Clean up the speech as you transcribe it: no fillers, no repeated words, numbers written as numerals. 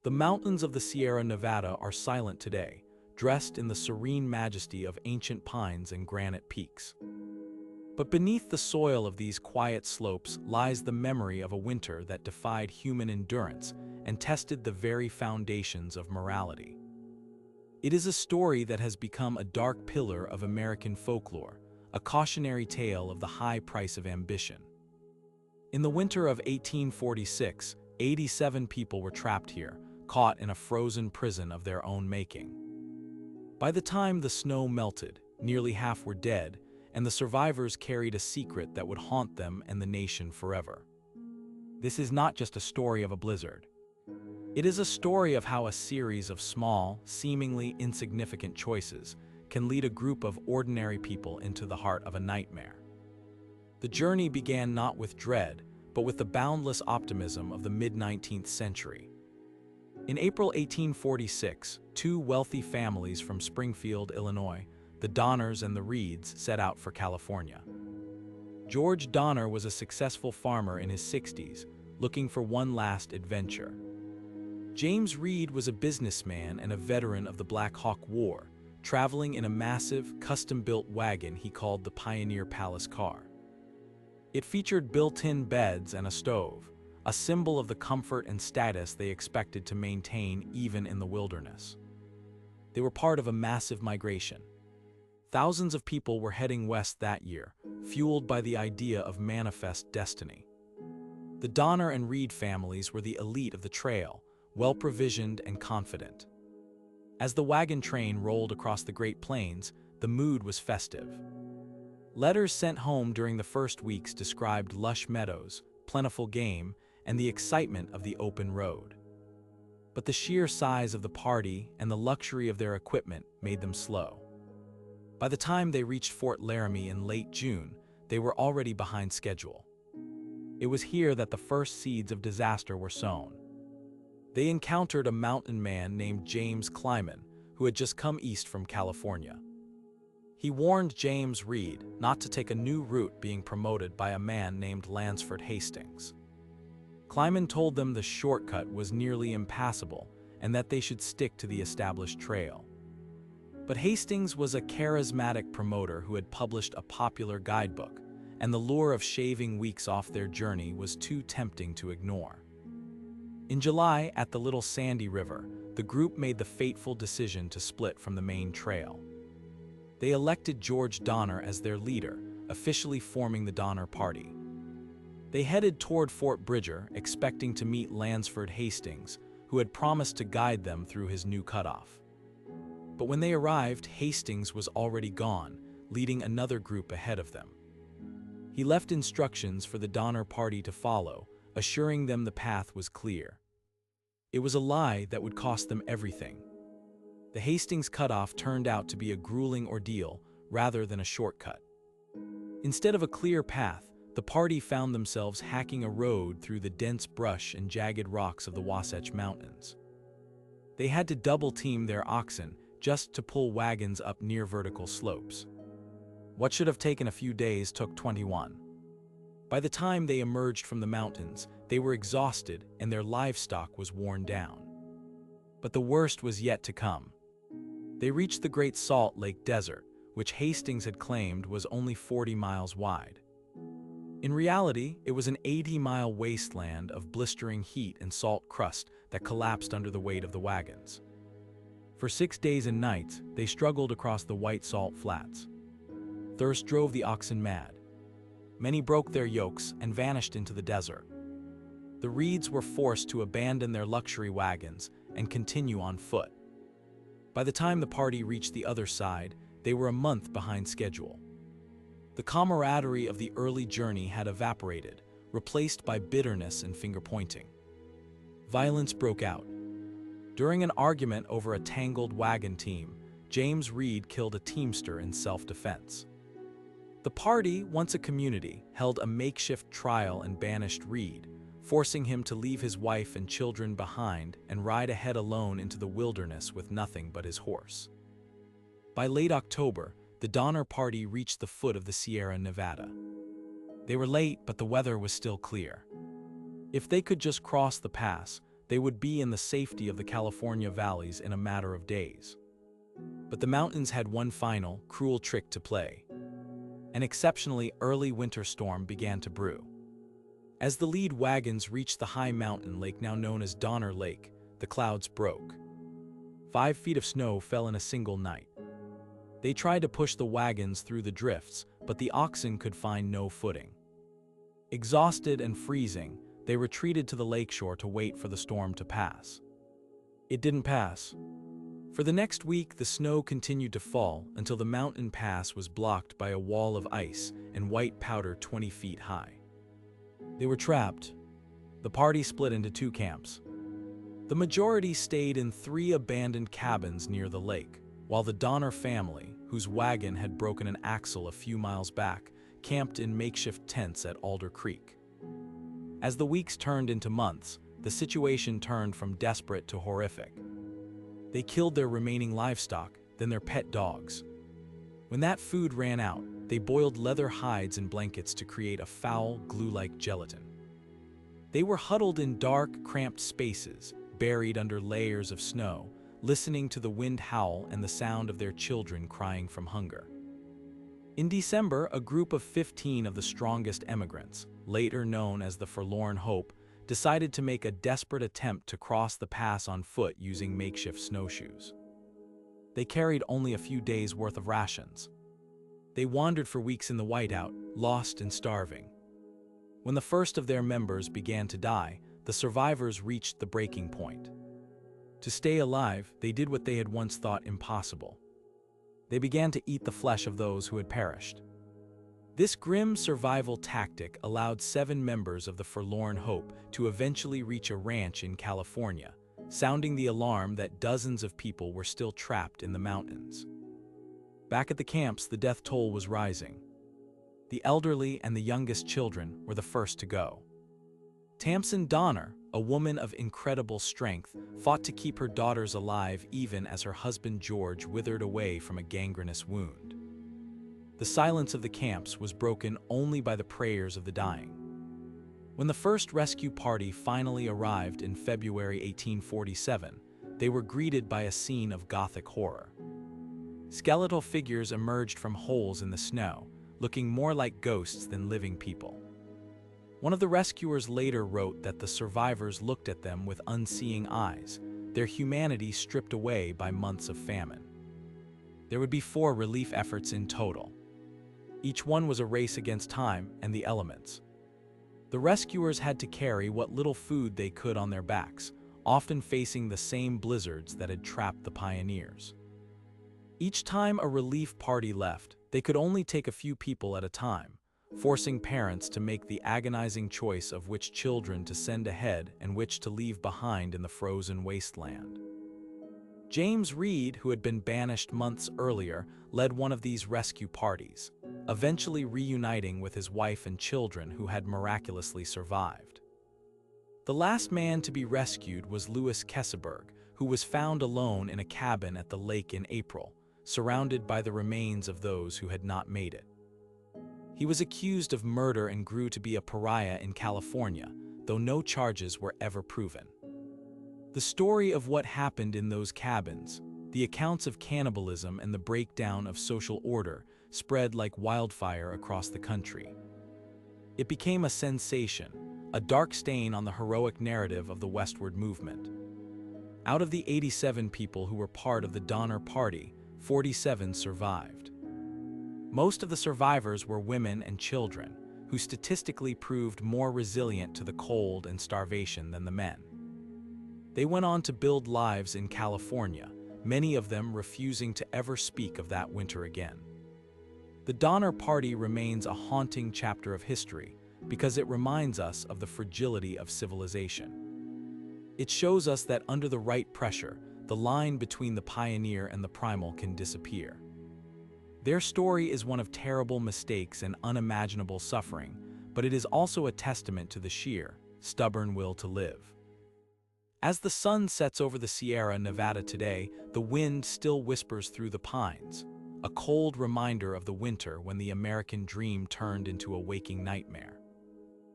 The mountains of the Sierra Nevada are silent today, dressed in the serene majesty of ancient pines and granite peaks. But beneath the soil of these quiet slopes lies the memory of a winter that defied human endurance and tested the very foundations of morality. It is a story that has become a dark pillar of American folklore, a cautionary tale of the high price of ambition. In the winter of 1846, 87 people were trapped here, caught in a frozen prison of their own making. By the time the snow melted, nearly half were dead, and the survivors carried a secret that would haunt them and the nation forever. This is not just a story of a blizzard. It is a story of how a series of small, seemingly insignificant choices can lead a group of ordinary people into the heart of a nightmare. The journey began not with dread, but with the boundless optimism of the mid-19th century. In April 1846, two wealthy families from Springfield, Illinois, the Donners and the Reeds, set out for California. George Donner was a successful farmer in his 60s, looking for one last adventure. James Reed was a businessman and a veteran of the Black Hawk War, traveling in a massive, custom-built wagon he called the Pioneer Palace car. It featured built-in beds and a stove, a symbol of the comfort and status they expected to maintain even in the wilderness. They were part of a massive migration. Thousands of people were heading west that year, fueled by the idea of manifest destiny. The Donner and Reed families were the elite of the trail, well-provisioned and confident. As the wagon train rolled across the Great Plains, the mood was festive. Letters sent home during the first weeks described lush meadows, plentiful game, and the excitement of the open road. But the sheer size of the party and the luxury of their equipment made them slow. By the time they reached Fort Laramie in late June, they were already behind schedule. It was here that the first seeds of disaster were sown. They encountered a mountain man named James Clyman, who had just come east from California. He warned James Reed not to take a new route being promoted by a man named Lansford Hastings. Clyman told them the shortcut was nearly impassable and that they should stick to the established trail. But Hastings was a charismatic promoter who had published a popular guidebook, and the lure of shaving weeks off their journey was too tempting to ignore. In July, at the Little Sandy River, the group made the fateful decision to split from the main trail. They elected George Donner as their leader, officially forming the Donner Party. They headed toward Fort Bridger, expecting to meet Lansford Hastings, who had promised to guide them through his new cutoff. But when they arrived, Hastings was already gone, leading another group ahead of them. He left instructions for the Donner Party to follow, assuring them the path was clear. It was a lie that would cost them everything. The Hastings cutoff turned out to be a grueling ordeal rather than a shortcut. Instead of a clear path, the party found themselves hacking a road through the dense brush and jagged rocks of the Wasatch Mountains. They had to double-team their oxen just to pull wagons up near vertical slopes. What should have taken a few days took 21. By the time they emerged from the mountains, they were exhausted and their livestock was worn down. But the worst was yet to come. They reached the Great Salt Lake Desert, which Hastings had claimed was only 40 miles wide. In reality, it was an 80-mile wasteland of blistering heat and salt crust that collapsed under the weight of the wagons. For 6 days and nights, they struggled across the white salt flats. Thirst drove the oxen mad. Many broke their yokes and vanished into the desert. The Reeds were forced to abandon their luxury wagons and continue on foot. By the time the party reached the other side, they were a month behind schedule. The camaraderie of the early journey had evaporated, replaced by bitterness and finger-pointing. Violence broke out. During an argument over a tangled wagon team, James Reed killed a teamster in self-defense. The party, once a community, held a makeshift trial and banished Reed, forcing him to leave his wife and children behind and ride ahead alone into the wilderness with nothing but his horse. By late October, the Donner Party reached the foot of the Sierra Nevada. They were late, but the weather was still clear. If they could just cross the pass, they would be in the safety of the California valleys in a matter of days. But the mountains had one final, cruel trick to play. An exceptionally early winter storm began to brew. As the lead wagons reached the high mountain lake now known as Donner Lake, the clouds broke. 5 feet of snow fell in a single night. They tried to push the wagons through the drifts, but the oxen could find no footing. Exhausted and freezing, they retreated to the lakeshore to wait for the storm to pass. It didn't pass. For the next week, the snow continued to fall until the mountain pass was blocked by a wall of ice and white powder 20 feet high. They were trapped. The party split into 2 camps. The majority stayed in 3 abandoned cabins near the lake, while the Donner family, whose wagon had broken an axle a few miles back, camped in makeshift tents at Alder Creek. As the weeks turned into months, the situation turned from desperate to horrific. They killed their remaining livestock, then their pet dogs. When that food ran out, they boiled leather hides in blankets to create a foul, glue-like gelatin. They were huddled in dark, cramped spaces, buried under layers of snow, listening to the wind howl and the sound of their children crying from hunger. In December, a group of 15 of the strongest emigrants, later known as the Forlorn Hope, decided to make a desperate attempt to cross the pass on foot using makeshift snowshoes. They carried only a few days' worth of rations. They wandered for weeks in the whiteout, lost and starving. When the first of their members began to die, the survivors reached the breaking point. To stay alive, they did what they had once thought impossible. They began to eat the flesh of those who had perished. This grim survival tactic allowed 7 members of the Forlorn Hope to eventually reach a ranch in California, sounding the alarm that dozens of people were still trapped in the mountains. Back at the camps, the death toll was rising. The elderly and the youngest children were the first to go. Tamsin Donner, a woman of incredible strength, fought to keep her daughters alive even as her husband George withered away from a gangrenous wound. The silence of the camps was broken only by the prayers of the dying. When the first rescue party finally arrived in February 1847, they were greeted by a scene of Gothic horror. Skeletal figures emerged from holes in the snow, looking more like ghosts than living people. One of the rescuers later wrote that the survivors looked at them with unseeing eyes, their humanity stripped away by months of famine. There would be 4 relief efforts in total. Each one was a race against time and the elements. The rescuers had to carry what little food they could on their backs, often facing the same blizzards that had trapped the pioneers. Each time a relief party left, they could only take a few people at a time, forcing parents to make the agonizing choice of which children to send ahead and which to leave behind in the frozen wasteland. James Reed, who had been banished months earlier, led one of these rescue parties, eventually reuniting with his wife and children who had miraculously survived. The last man to be rescued was Louis Kesseberg, who was found alone in a cabin at the lake in April, surrounded by the remains of those who had not made it. He was accused of murder and grew to be a pariah in California, though no charges were ever proven. The story of what happened in those cabins, the accounts of cannibalism and the breakdown of social order, spread like wildfire across the country. It became a sensation, a dark stain on the heroic narrative of the westward movement. Out of the 87 people who were part of the Donner Party, 47 survived. Most of the survivors were women and children, who statistically proved more resilient to the cold and starvation than the men. They went on to build lives in California, many of them refusing to ever speak of that winter again. The Donner Party remains a haunting chapter of history because it reminds us of the fragility of civilization. It shows us that under the right pressure, the line between the pioneer and the primal can disappear. Their story is one of terrible mistakes and unimaginable suffering, but it is also a testament to the sheer, stubborn will to live. As the sun sets over the Sierra Nevada today, the wind still whispers through the pines, a cold reminder of the winter when the American dream turned into a waking nightmare.